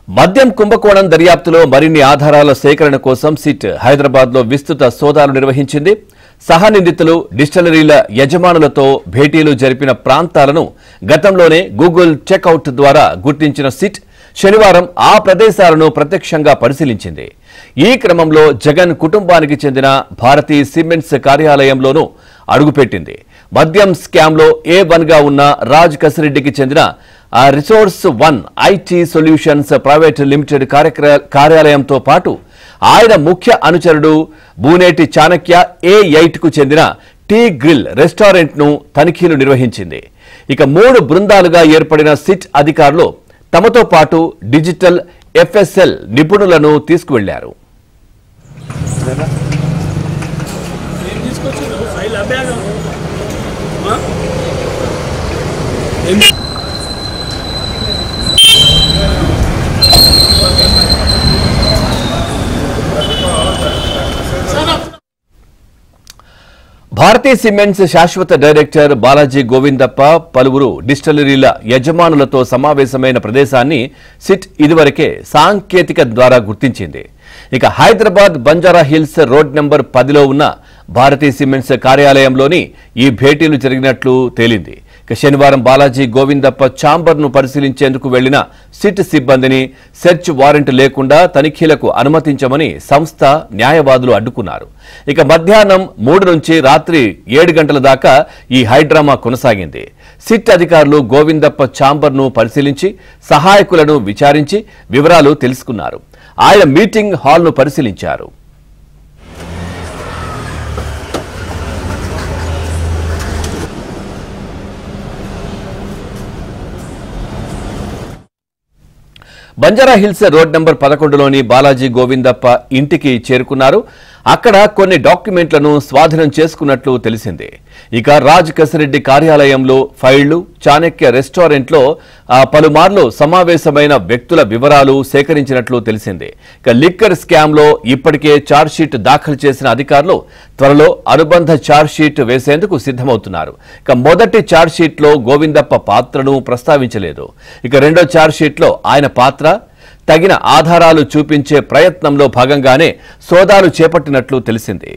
మద్యం కుంభకోణం దర్యాప్తులో మరిన్ని ఆధారాల సేకరణ కోసం సిట్ హైదరాబాద్లో విస్తృత సోదాలు నిర్వహించింది. సహనిందితులు డిస్టిలరీల యజమానులతో భేటీలు జరిపిన ప్రాంతాలను గతంలోనే గూగుల్ చెక్అవుట్ ద్వారా గుర్తించిన సిట్ శనివారం ఆ ప్రదేశాలను ప్రత్యక్షంగా పరిశీలించింది. ఈ క్రమంలో జగన్ కుటుంబానికి చెందిన భారతీ సిమెంట్స్ కార్యాలయంలోనూ అడుగుపెట్టింది. మద్యం స్కామ్లో A1గా ఉన్న రాజ్ కసిరెడ్డికి చెందిన resource one IT solutions private limited కార్యాలయంతో పాటు ఆయన ముఖ్య అనుచరుడు బూనేటి చాణక్య A8కు చెందిన టీ గ్రిల్ రెస్టారెంట్ను తనిఖీలు నిర్వహించింది. ఇక 3 బృందాలుగా ఏర్పడిన సిట్ అధికారులు తమతో పాటు డిజిటల్ FSL నిపుణులను తీసుకువెళ్లారు. భారతీ సిమెంట్స్ శాశ్వత డైరెక్టర్ బాలాజీ గోవిందప్ప పలువురు డిస్టిలరీల యజమానులతో సమావేశమైన ప్రదేశాన్ని సిట్ ఇదివరకే సాంకేతిక ద్వారా గుర్తించింది. ఇక Hyderabad Banjara hills road number 10లో ఉన్న భారతీ సిమెంట్స్ కార్యాలయంలోని ఈ భేటీలు జరిగినట్లు తేలింది. శనివారం బాలాజీ గోవిందప్ప ఛాంబర్ను పరిశీలించేందుకు వెళ్లిన సిట్ సిబ్బందిని సెర్చ్ వారెంట్ లేకుండా తనిఖీలకు అనుమతించమని సంస్థ న్యాయవాదులు అడ్డుకున్నారు. ఇక మధ్యాహ్నం 3 నుంచి రాత్రి 7 గంటల దాకా ఈ హైడ్రామా కొనసాగింది. సిట్ అధికారులు గోవిందప్ప ఛాంబర్ను పరిశీలించి సహాయకులను విచారించి వివరాలు తెలుసుకున్నారు. ఆయన మీటింగ్ హాల్ను పరిశీలించారు. బంజారా హిల్స్ రోడ్ నెంబర్ 11లోని బాలాజీ గోవిందప్ప ఇంటికి చేరుకున్నారు. అక్కడ కొన్ని డాక్యుమెంట్లను స్వాధీనం చేసుకున్నట్లు తెలిసింది. ఇక రాజ్ కసిరెడ్డి కార్యాలయంలో ఫైళ్లు, చాణక్య రెస్టారెంట్లో పలుమార్లు సమావేశమైన వ్యక్తుల వివరాలు సేకరించినట్లు తెలిసింది. ఇక లిక్కర్ స్కామ్లో ఇప్పటికే ఛార్జ్షీట్ దాఖలు చేసిన అధికారులు త్వరలో అనుబంధ ఛార్జ్షీట్ వేసేందుకు సిద్ధమవుతున్నారు. ఇక మొదటి ఛార్జ్షీట్లో గోవిందప్ప పాత్రను ప్రస్తావించలేదు. ఇక రెండో ఛార్జ్షీట్లో ఆయన పాత్ర తగిన ఆధారాలు చూపించే ప్రయత్నంలో భాగంగానే సోదాలు చేపట్టినట్లు తెలిసింది.